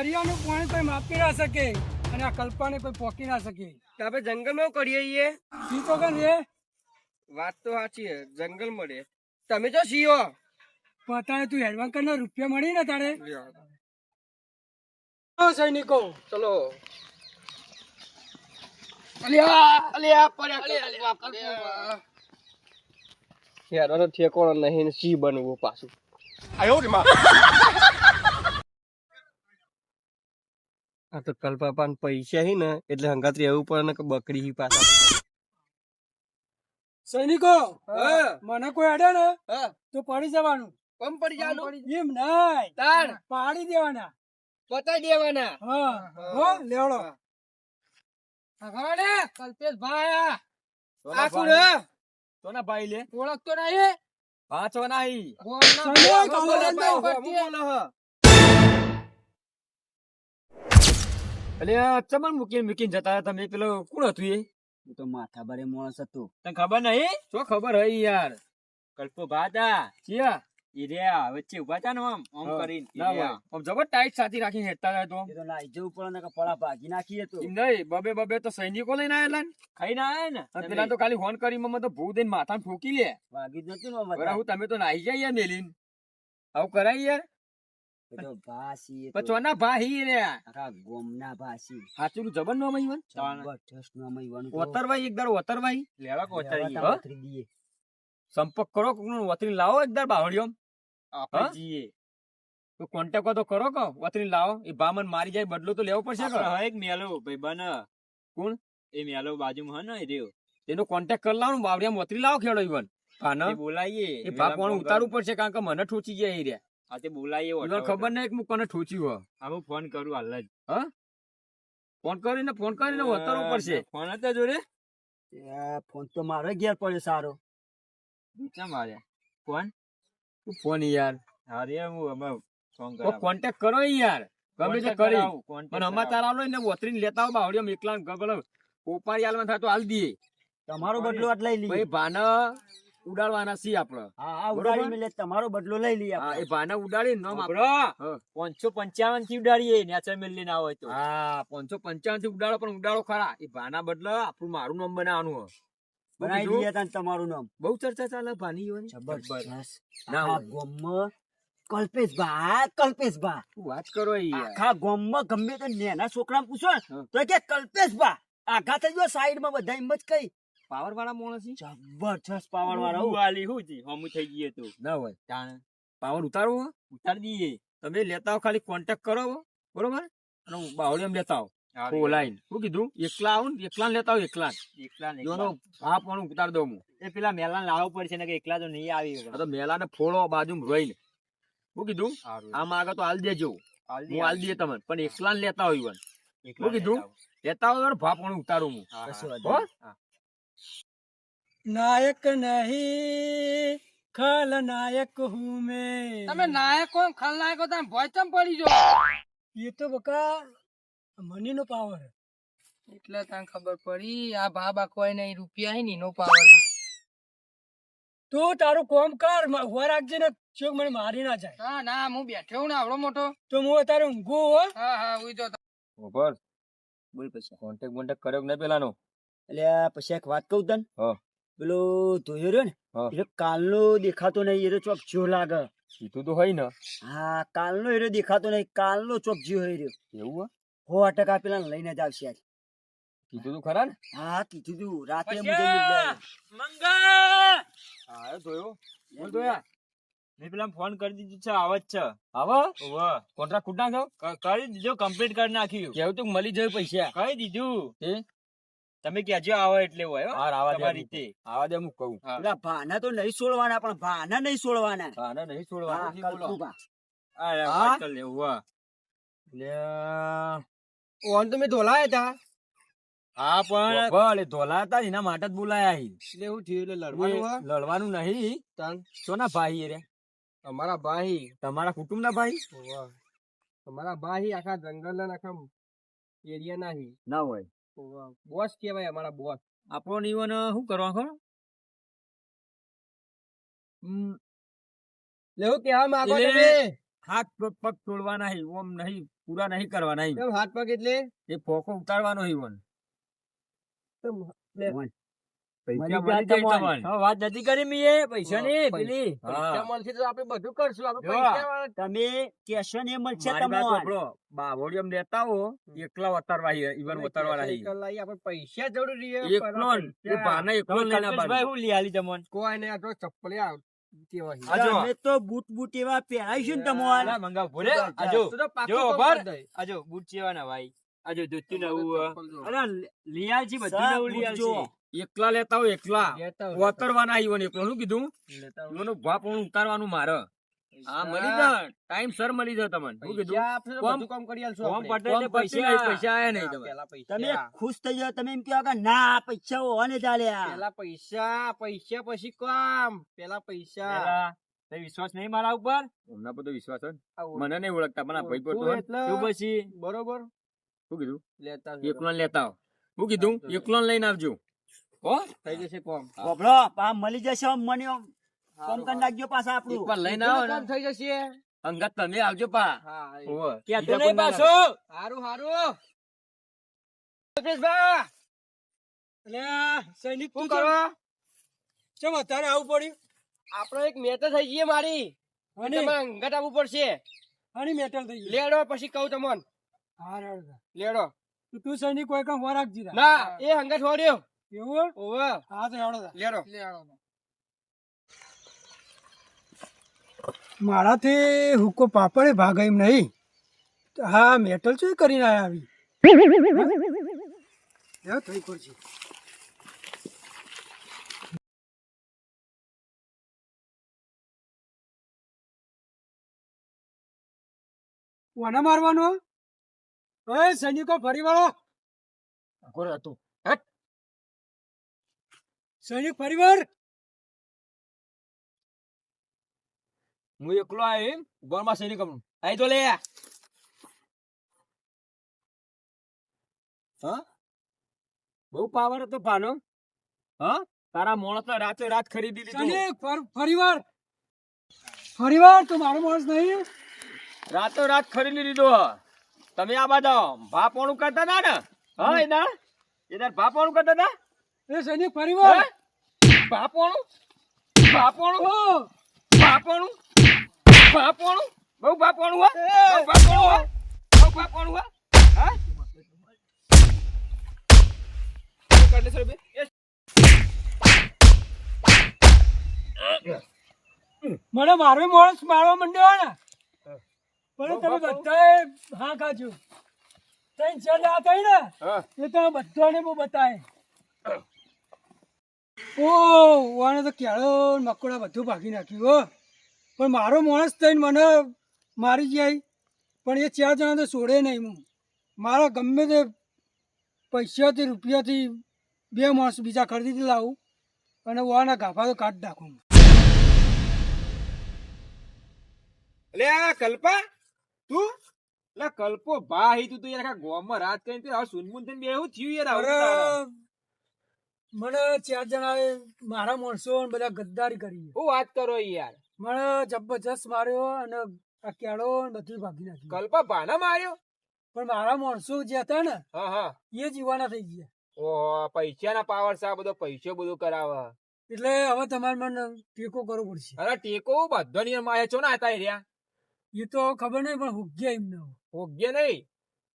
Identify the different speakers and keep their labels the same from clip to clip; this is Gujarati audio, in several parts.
Speaker 1: દરિયાનું પાણી કોઈ માપી ના શકે અને આ કલ્પાને કોઈ પોકી ના શકે.
Speaker 2: તો આપણે જંગલમાં કરીએ છીએ.
Speaker 1: ઈ તો કન રે
Speaker 2: વાત તો સાચી છે, જંગલ મળે. તમે તો સીઓ
Speaker 1: પણ તારે તું એડવાન્સ કરીને રૂપિયા મળી ને તારે. સૈનિકો
Speaker 2: ચલો. અલ્યા પડ્યા. યાર ઠેકોણો નહીં, સી બનવું પાછું. આ તો કલ્પાપાન પૈસા હી ને એટલે હંગાત રહેવું પડે ને કે બકરી હી પાછા.
Speaker 1: સૈનિકો
Speaker 2: હા.
Speaker 1: મને કોઈ અડે ને
Speaker 2: હા.
Speaker 1: તો પડી જવાનું.
Speaker 2: કમ પડી જવાનું?
Speaker 1: એમ નહીં
Speaker 2: તાણ
Speaker 1: પાડી દેવાના.
Speaker 2: પતાઈ દેવાના.
Speaker 1: હા હો લેવડો. અગાડે કલ્પેશ ભાઈ
Speaker 2: આ કોણ હે?
Speaker 3: સોના ભાઈ લે
Speaker 1: ઓળખતો નહીં.
Speaker 3: પાંચો નહીં એટલે ચમન મૂકીને જતા હતા તમે. પેલો કોણ હતું એ?
Speaker 4: તો માથા ભારે માણસ હતું.
Speaker 3: તને ખબર નહીં? શું ખબર હઈ યાર? કલ્પો ભાતા ચિયા ઈ રે વચ્ચે ઉભા હતા ને આમ આમ કરીને ના હોય. આમ જબર ટાઈટ સાથી રાખીને હેઠતા હતા તો.
Speaker 4: એ તો નાઈ જવું પડે ને કે પડા ભાગી નાખીએ તો.
Speaker 3: એમ નહીં, બબે બબે તો સૈનિકો લઈને આયેલા ને ખાઈને આયા ને. અને પેલા તો ખાલી ફોન કરી મમ્મી તો ભૂ દઈને માથાને ઠોકી લે.
Speaker 4: વાગી જ નતું ને
Speaker 3: બરાબર હું તમે તો નાઈ જાય યાર મેલીન. આવું કરાય યાર?
Speaker 4: તો ભાસી
Speaker 3: પણ ચોના ભાઈ રે
Speaker 4: આખા ગોમના ભાસી
Speaker 3: હાચું જબર નો મઈવન
Speaker 4: જબરજસ્ત નામ ઈવાનું તો.
Speaker 3: ઓતરવાઈ એક દાર ઓતરવાઈ લેવા કો
Speaker 4: લેવા
Speaker 3: ઓતરી
Speaker 4: તા
Speaker 3: હો.
Speaker 4: વતરી દીએ.
Speaker 3: સંપર્ક કરો કોકનું વતરી લાવો એક દાર બાવળિયો
Speaker 4: આપણે
Speaker 3: હા?
Speaker 4: જીએ.
Speaker 3: તો કોન્ટેક્ટ તો કરો કો વતરી લાવો. એ બામન મારી જાય બદલો તો લેવો પડશે કે
Speaker 4: હા એક મેલો ભાઈ બન
Speaker 3: કોણ?
Speaker 4: એ મેલો બાજુમાં હે ને એ રહ્યો.
Speaker 3: એનો કોન્ટેક્ટ કરી લાવો બાવળિયા વતરી લાવો ખેડો ઈવન પાના
Speaker 4: એ બોલાઈએ
Speaker 3: એ ભાપ પણ ઉતારવું પડશે કારણ કે મને ઠોચી જાય એ રે.
Speaker 4: આ તે બોલાઈએ
Speaker 3: ઈવન ખબર નહીં કે હું કોને ઠોચ્યું હો.
Speaker 4: આ હું ફોન કરું હાલ જ.
Speaker 3: ફોન કરીને ઉતારવું પડશે.
Speaker 4: ફોન હતા જોડે. ફોન તો મારો ઘેર પડ્યો સારો.
Speaker 3: ક્યાં માર્યા ફોન? ફોન યાર
Speaker 4: અરે હું અમે ફોન
Speaker 3: કોન્ટેક્ટ કરો યાર ગમે તે કરી પણ અમાર તારા આલો ને વતરીને લેતા આવો બાવળિયો એકલા ગબલ પોપારી આલવા થાય તો આલ દઈએ.
Speaker 4: તમારો બદલો આટ લઈ
Speaker 3: ભાઈ
Speaker 4: લઈએ.
Speaker 3: ભાના ઉડાડવાના છીએ આપડે.
Speaker 4: હા ઉડાડી મેલે તમારો બદલો લઈ લઈએ
Speaker 3: હા
Speaker 4: આપણે.
Speaker 3: એ ભાના ઉડાડી નામ
Speaker 4: બરો 555 થી ઉડાડીએ નેચર મેલ લઈને આવો તો.
Speaker 3: હા 555 થી ઉડાડો પણ ઉડાડો ખરા. એ ભાના બદલે આપણું મારું નામ બનાવવાનું હોય.
Speaker 4: બનાવી દઈએ તાન તમારું નામ.
Speaker 3: બહુ ચર્ચા ચાલે ભાની યોની.
Speaker 4: જબરજસ્ત.
Speaker 3: ના
Speaker 4: આખા
Speaker 3: હોય.
Speaker 4: ગામમાં કલ્પેશભાઈ કલ્પેશભાઈ
Speaker 3: શું વાત કરો યાર.
Speaker 4: આખા ગામમાં ગમે તે નેના છોકરાને પૂછો ને
Speaker 3: હા.
Speaker 4: તો કે કલ્પેશભાઈ આઘા થઈ ગયો સાઈડમાં બધા એમ જ કઈ.
Speaker 3: પાવર વાળા માણસ છે?
Speaker 4: જબરજસ્ત પાવર વાળા હો.
Speaker 3: વાલી હું જી હમુ થઈ ગઈ તો ના હોય પાવર ઉતારવો
Speaker 4: ઉતારી દઈએ.
Speaker 3: તમે લેતા આવો ખાલી કોન્ટેક્ટ કરો બરોબર અને બાવળિયામ લેતા આવો ઓલાઈન શું કીધું એકલા આવું ને એકલા લેતા આવો એકલા જોનો ભાપ પણ ઉતાર દઉં હું.
Speaker 4: એ પેલા મેલા લાવવો પડશે ને કે એકલા તો નહીં આવી.
Speaker 3: આ તો મેલા ને ફોડો બાજુ રોઈને શું કીધું આમ આગળ તો હાલ દેજો હું હાલ દઈએ તમને પણ એકલા ને લેતા હોય શું કીધું લેતા આવો તો ભાપ પણ ઉતારું હું હો?
Speaker 1: નાયક નહીં ખલનાયક હું મેં.
Speaker 2: તમે નાયક હો ખલનાયક હો તમે ભોય ચમ પડી જો.
Speaker 1: એ તો બકા મની નો પાવર.
Speaker 2: એટલે તને ખબર પડી આ બાબા કોઈ નહીં રૂપિયા હે ની નો પાવર.
Speaker 1: તું તારું કોમ કર ઉભા રાખજે ને ચોક મને મારી ના જાય.
Speaker 2: હા ના હું બેઠો હું ને આવડો મોટો.
Speaker 1: તો હું અત્યારે ઊંઘું હો.
Speaker 2: હા હા ઉઈ જો.
Speaker 3: ઉપર
Speaker 4: બોલ પછી.
Speaker 3: કોન્ટેક્ટ કર્યો કે નહીં પેલાનો?
Speaker 4: એટલે પછી એક વાત કહું તને.
Speaker 3: હા.
Speaker 4: પેલો ધોયો રહ્યો ને
Speaker 3: હા.
Speaker 4: એ કાલનો દેખાતો નહીં. એ ચોક જ્યો લાગે.
Speaker 3: કીધું તો હોય ને
Speaker 4: હા કાલનો એરો દેખાતો નહીં. કાલનો ચોક જ્યો હોય રહ્યો.
Speaker 3: એવું
Speaker 4: 100% પેલા લઈને જ આવશે આજ.
Speaker 3: કીધું તું ખરા ને?
Speaker 4: હા કીધું તું રાતે
Speaker 1: પછી
Speaker 4: મુજબ મિલ
Speaker 1: મંગા
Speaker 3: હા જોયો બોલ તો યાર
Speaker 4: મેં પેલા ફોન કરી દીધું છે આવત છે.
Speaker 3: આવો
Speaker 4: ઓવા
Speaker 3: કોન્ટ્રાક્ટ કુટ નાખો
Speaker 4: કરી દીધો કમ્પ્લીટ કરી નાખ્યું.
Speaker 3: કેવું તું મળી જાય પૈસા
Speaker 4: કહી દીધું.
Speaker 3: એ
Speaker 4: તમે કહેજો આવો એટલે હોય હો.
Speaker 3: હાર આવા દે
Speaker 4: તમારી રીતે.
Speaker 3: આવા દે હું કહું
Speaker 4: પેલા ભાના તો નહીં છોડવાના પણ ભાના નહીં છોડવાના.
Speaker 3: હા ના નહીં
Speaker 4: હા,
Speaker 3: છોડવાનું
Speaker 4: કલ્પુભા.
Speaker 3: હા?
Speaker 4: ચાલ લે ઓવા.
Speaker 2: ઓન તો મેં ધોલાયા હતા.
Speaker 4: હા પણ
Speaker 3: ભલે ધોલા હતા ને એના માટે જ બોલાયા અહીં.
Speaker 2: એટલે હું થયું એટલે લડવાનું હા.
Speaker 3: લડવાનું નહીં
Speaker 2: તાન
Speaker 3: સોના ભાઈ એ રે
Speaker 2: અમારા ભાઈ
Speaker 3: તમારા કુટુંબ ના ભાઈ
Speaker 2: ઓવા. અમારા ભાઈ આખા જંગલ ના આખા એરિયા ના હી.
Speaker 3: ના હોય
Speaker 2: ઓવા. બોસ કેવાય અમારા બોસ.
Speaker 3: આપણો નિવન શું કરવા ખરો
Speaker 2: લેવું કેવા માંગો
Speaker 3: એટલે-
Speaker 2: તમે?
Speaker 3: હાથ પગ તોડવાના હી ઓમ નહીં પૂરા નહીં કરવાના હી.
Speaker 2: કેમ હાથ પગ એટલે
Speaker 3: એ ફોકો ઉતારવાનો હી વન. પૈસા
Speaker 4: મળી
Speaker 3: મળી જાય
Speaker 4: જાય
Speaker 3: તમને.
Speaker 4: હા, વાત નથી કરી મીએ પૈસાની પેલી
Speaker 2: પૈસા મળશે તો આપણે બધું કરશું આપણે
Speaker 3: જો.
Speaker 2: પૈસા
Speaker 4: તમે કેશો ને મળશે
Speaker 3: મારી વાત
Speaker 4: તમને
Speaker 3: સાંભળો. બાવળિયામાં રહેતા હો એકલા વતારવા હી, ઈવન વતારવાના હી.
Speaker 2: આપણે પૈસા જરૂરી છે
Speaker 3: એકલો ન, એ ભાને એકલો
Speaker 4: તમે
Speaker 3: લઈને આવવાનો.
Speaker 4: કલ્પેશભાઈ હું લઈ આલી તમને
Speaker 2: કોઈ નહીં આ તો ચપ્પલે કેવા
Speaker 3: આ જો.
Speaker 4: અમે તો બૂટ એવા પહેરાઈશું ને તમને
Speaker 3: ના, મંગાવ ભોલે. આજો
Speaker 2: તો તો પાકું
Speaker 3: જો,
Speaker 2: કામ
Speaker 3: ઉભા.
Speaker 2: કરી દઈ.
Speaker 3: આજો બૂટ ચેવાના ભાઈ. આજો ધોતી નવું.
Speaker 2: ચપ્પલ જો.
Speaker 4: અરે લઈ આલજી બધું નવું લઈ આલજી
Speaker 3: એકલા લેતા હોય એકલા
Speaker 2: લેતા હોય.
Speaker 3: વતરવાના ઈવન એકલો શું કીધું
Speaker 2: લેતા હોય.
Speaker 3: ઈવનનું ભાપ પણ ઉતારવાનું મારે. હા મળી જાય ટાઈમ સર મળી જાય તમને શું કીધું
Speaker 2: પૈસા આપણે તો
Speaker 3: કોમ-
Speaker 2: બધું કામ કરી આલશું
Speaker 3: કોમ
Speaker 2: આપણે.
Speaker 3: પટે એટલે પૈસા આયા નહીં તમે.
Speaker 2: પેલા
Speaker 4: તમે
Speaker 2: પૈસા
Speaker 4: ખુશ થઈ જાવ તમે એમ કહો કે ના પૈસા હોવાને ચાલ્યા
Speaker 2: પેલા પૈસા પૈસા પછી કામ પેલા પૈસા
Speaker 4: પેલા, તે વિશ્વાસ નહીં મારા ઉપર
Speaker 3: હમણાં બધો વિશ્વાસ હોય ને?
Speaker 2: આવું.
Speaker 3: મને નહીં ઓળખતા પણ આ ભાઈ
Speaker 2: તું
Speaker 3: પોતો
Speaker 2: એટલે
Speaker 4: શું પછી
Speaker 2: બરોબર
Speaker 3: શું કીધું
Speaker 2: લેતા
Speaker 3: એકલો લેતા આવો. શું કીધું એકલો લઈને આવજો હો
Speaker 2: થઈ જશે કોમ
Speaker 4: બોબડો પા મળી જશે આમ મને આમ કોમ કરી નાખજો પાછા આપણું
Speaker 3: એકવાર લઈને આવો ને
Speaker 2: કામ થઈ જશે
Speaker 3: અંગત તમે આવજો પા
Speaker 2: હા
Speaker 3: હોવે.
Speaker 4: કે
Speaker 3: બીજા
Speaker 4: તું નહીં
Speaker 3: કોઈ ના
Speaker 4: પાછો
Speaker 2: હારું હારું મુકેશભા
Speaker 1: એટલે આ સૈનિક
Speaker 2: શું
Speaker 1: તું
Speaker 2: કરો
Speaker 1: ચમ અત્યારે આવું પડ્યું
Speaker 2: આપણો એક મેચ થઈ ગઈ મારી
Speaker 1: અને
Speaker 2: તમારે અંગત આવવું પડશે
Speaker 1: આની મેટલ થઈ ગઈ
Speaker 2: લેડો પછી કહું તમને
Speaker 1: હા રાડ.
Speaker 2: લેડો
Speaker 1: તો તું સૈનિક કોઈ કામ વાર રાખજી રા.
Speaker 2: ના એ અંગત હોર્યો
Speaker 1: એવું
Speaker 2: ઓવે
Speaker 1: હા તો હેડો તા.
Speaker 2: લેડો
Speaker 1: મારાથી હુક્કો પાપડે ભાગ એમ નહીં હા મેટલ શું કરીને આયા આવી હે, થઈ પડશે કોને મારવાનો એ સૈનિકો ફરી વળો
Speaker 3: કોણ હતું
Speaker 1: સૈનિક ફરીવાર
Speaker 3: હું એકલો આવ્યો એમ ગોળમાં સૈનિક આઈ તો લે હા બહુ પાવર હતો પાનો હા તારા મોણસ રાતે રાત ખરીદી લીધું
Speaker 1: સૈનિક ફરીવાર ફરીવાર તો મારો માણસ નહીં
Speaker 3: રાતો રાત ખરીદી લીધો તમે આ બાજુ ભાપોણું કરતા હતા ને હા એદાર ભાપોણું કરતા હતા
Speaker 1: એ સૈનિક ફરીવાર
Speaker 3: ભાપોણું ભાપોણું ભાપોણું ભાપોણું બહુ ભાપોણું હો બહુ ભાપોણું હો બહુ ભાપોણું હો હા કરને સર બે
Speaker 1: મને મારો માણસ મારવા માંડ્યો ને પણ તમે બધાએ હા ખાજો ત્રણ ચાર આ થઈ ને
Speaker 3: હા
Speaker 1: એ તો બધાને બહુ બતાય ઓ વાને તો કેળો ને મકોડા બધું ભાગી નાખ્યું હો પણ મારો માણસ થઈને મને મારી જાય પણ એ ચાર જણા તો છોડે નહીં હું મારા ગમે તે પૈસાથી રૂપિયાથી બે માણસ બીજા ખરીદી લાવું અને વાના ગાભા તો કાઢી નાખું
Speaker 3: લે આ કલ્પા તું લે કલ્પો ભાઈ તું તો યાર આખા ગોમમાં રાત કરીને તે આ સુનમુન થઈને બેહું થયું યાર આવું તો તારે.
Speaker 1: અરે મને ચાર જણાએ મારા માણસો ને બધા ગદ્દારી કરી
Speaker 3: શું વાત કરો યાર
Speaker 1: મને જબરજસ્ત માર્યો અને આ કેળો ને બધું ભાગી નાખ્યું
Speaker 3: કલ્પા ભાના માર્યો
Speaker 1: પણ મારા માણસો જે હતા ને
Speaker 3: હા હા
Speaker 1: એ જીવાના થઈ ગયા
Speaker 3: ઓહો પૈસાના પાવર છે આ બધો પૈસો બધું કરાવે
Speaker 1: એટલે હવે તમારે મને ટેકો કરવો પડશે
Speaker 3: અરે ટેકો બધો ની માયા છો ના હતા એ રહ્યા
Speaker 1: એ તો ખબર નહીં પણ હુગ્યા એમને
Speaker 3: યોગ્ય નહીં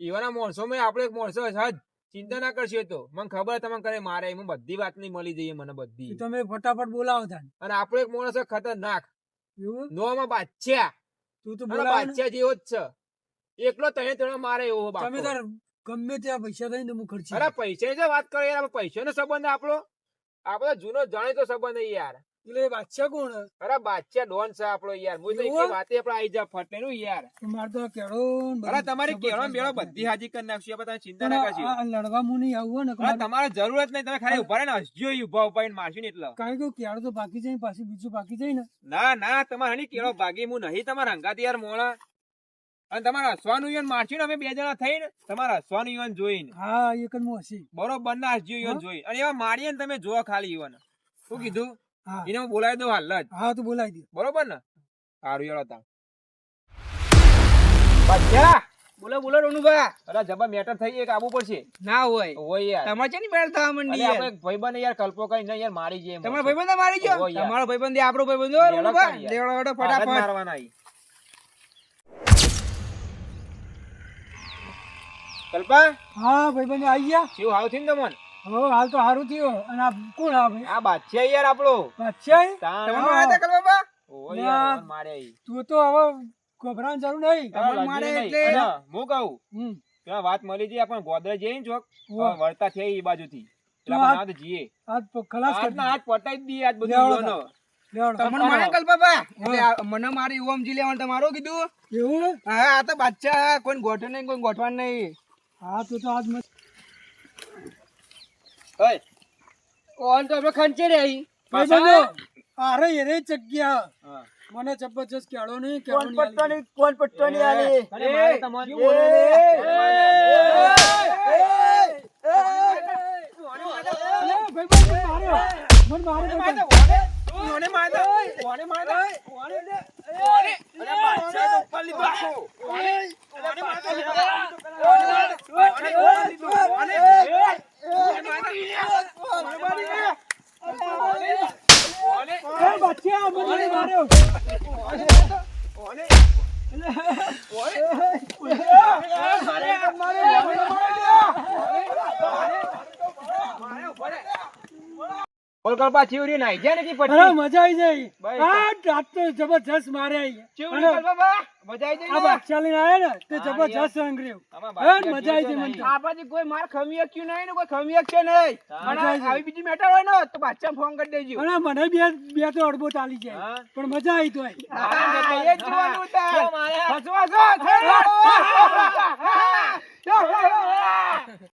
Speaker 3: એવાના માણસો માં આપણે એક માણસો હજ ચિંતા ના કરશો તો મને ખબર તમને કરે મારે એમાં બધી વાત ની મળી જઈએ મને બધી
Speaker 1: તમે ફટાફટ બોલાવો તા
Speaker 3: અને આપણો એક માણસ છે ખતરનાક
Speaker 1: એવું
Speaker 3: નોમાં બાદશાહ
Speaker 1: તું તો
Speaker 3: અને
Speaker 1: બોલાવો ને.
Speaker 3: બાદશાહ જેવો જ છે એકલો તને મારે એવો
Speaker 1: તમે
Speaker 3: બાપો.
Speaker 1: તાર ગમે ત્યાં પૈસા થઈને હું ખર્ચી
Speaker 3: અરે પૈસા ની વાત કરો યાર પૈસા નો સંબંધ આપણો આપણો જૂનો જાણીતો સંબંધ છે યાર
Speaker 1: એટલે એ બાદશાહ કોણ હે?
Speaker 3: અરે બાદશાહ ડોન છે આપણો યાર હું તો
Speaker 1: એવું?
Speaker 3: એક વાતે આપણે આઈ જા ફટે નું યાર
Speaker 1: મારે તો આ કેળો ને બધું
Speaker 3: અરે તમારી કેળો
Speaker 1: જબરજસ્ત
Speaker 3: બેળો
Speaker 1: ભાગે.
Speaker 3: બધી હાજી કરી નાખશું આપણે તમે ચિંતા
Speaker 1: પણ
Speaker 3: ના
Speaker 1: આ-
Speaker 3: કરશો
Speaker 1: આ લડવા મું નહીં આવું ને
Speaker 3: અરે તમારે જરૂરત નહીં તમે ખાલી ઉભા રહે ને હસજો ઈ ઉભા ઉભા મારશું ને એટલે
Speaker 1: કારણ કે કેળો તો બાકી જાય પાછી બીજું બાકી જાય ને
Speaker 3: ના ના તમારે હની કેળો ભાગી હું નહીં તમારા હંગાતી યાર મોણા અને તમારે હસવાનું ઈવન મારશું ને અમે બે જણા થઈને તમારે હસવાનું ઈવન જોઈને
Speaker 1: હા એક જ હું હસી
Speaker 3: બરોબર ના હસજો ઈવન
Speaker 1: હા?
Speaker 3: જોઈ અને એવા મારીએ ને તમે જોવો ખાલી ઈવન શું કીધું
Speaker 1: હા
Speaker 3: એને હું બોલાવી દઉં હાલ જ
Speaker 1: હા તો બોલાવી દે
Speaker 3: બરોબર ને સારું યાર હતા બાદશાહ
Speaker 5: બોલો બોલો રોનુભા.
Speaker 3: અરે જબર મેટર થઈ એક આબુ પડશે
Speaker 5: ના હોય
Speaker 3: ઓય યાર
Speaker 5: તમારે છે ને બેર થવા મંડી
Speaker 3: અરે
Speaker 5: યાર.
Speaker 3: આપણે ભાઈબંધ યાર કલ્પો કઈ ન યાર મારી જે
Speaker 5: તમારો ભાઈબંધ મારી ગયો.
Speaker 3: ઓહો યાર.
Speaker 5: તમારો ભાઈબંધ એ આપણો ભાઈબંધ હો રોનુભા. લેવડો ફટાફટ.
Speaker 3: મારવાના ઈ કલ્પા
Speaker 1: હા ભાઈબંધો આવી ગયા.
Speaker 3: શિવ હાવ થઈને તમન
Speaker 1: હો હાલ તો સારું થયું. અને આ કોણ આ ભાઈ?
Speaker 3: આ બાદશાહ યાર આપણો
Speaker 1: બાદશાહ?
Speaker 3: તાણ
Speaker 5: તમે મારા હતા કલબાબા?
Speaker 3: ઓય યાર મને મારે ઈ
Speaker 1: તું તો હવે ગભરાવાની જરૂર નહીં.
Speaker 3: તારા
Speaker 5: તમને
Speaker 3: લગી
Speaker 5: મારે
Speaker 3: નહીં.
Speaker 5: એટલે-
Speaker 3: અને હું કહું
Speaker 1: હમ.
Speaker 3: ત્યાં વાત મળી હતી આપણે ગોદરેજ જઈને ચોક
Speaker 1: વાહ.
Speaker 3: વળતા થઈ ઈ બાજુથી
Speaker 1: તો
Speaker 3: એટલે
Speaker 1: આ-
Speaker 3: આપણે ના જીએ
Speaker 1: આજ ખલાસ કરી
Speaker 3: આજના હાથ પટાઈ જ દઈએ આજ બધું
Speaker 1: લેવડો
Speaker 3: ઈયોનો.
Speaker 1: લેવડો.
Speaker 5: તમને મારે કલબાબા? એટલે મને મારે એવું સમજી લેવાનું તમારું કીધું.
Speaker 1: એવું?
Speaker 5: હા આ તો બાદશાહ કોઈ ગોઠે નહીં કોઈ ગોઠવાનું નહીં.
Speaker 1: હા તો આજ મત
Speaker 3: ઓય ઓન તો આપણે ખંચે રે ઈ
Speaker 1: ભાઈબંધો, અરે એ રે જગ્યા
Speaker 3: હા.
Speaker 1: મને જબરજસ્ત કેળો નહીં
Speaker 5: કોણ પટ્ટોની કોણ પટ્ટોની આલી?
Speaker 3: અરે મારે તમને
Speaker 5: એ,
Speaker 3: બોલે રે. બોલ કલ્પા ચીવરી નાઈ ગયા ને કી
Speaker 1: અરે
Speaker 3: પટ્ટી
Speaker 1: મજા આવી જાય.
Speaker 3: ભાઈ,
Speaker 1: આ રાત તો જબરજસ્ત મારે આવી.
Speaker 3: ચીવરી
Speaker 1: અને
Speaker 3: કલ્પા મજા આવી
Speaker 1: આ
Speaker 3: જાય
Speaker 1: બાદશાહ લઈને આયા ને તે
Speaker 3: હા,
Speaker 1: જબરજસ્ત અંગ્રેજ.
Speaker 3: આમાં
Speaker 1: હે, મજા આવી જાય મને તો.
Speaker 5: આ બાજુ કોઈ માર ખમી શક્યું નહીં ને કોઈ ખમી શકશે નહીં.
Speaker 3: હા.
Speaker 5: મને આવી બીજી મેટર હોય ને તો બાદશાહ ફોન કરી દેજો.
Speaker 1: અને મને બે તો અડબો ચાલી જાય.
Speaker 3: હા.
Speaker 1: પણ મજા આવી તોય.
Speaker 5: હા, એ જ જોવાનું તાર.
Speaker 3: મારે
Speaker 5: હસવા હસવા.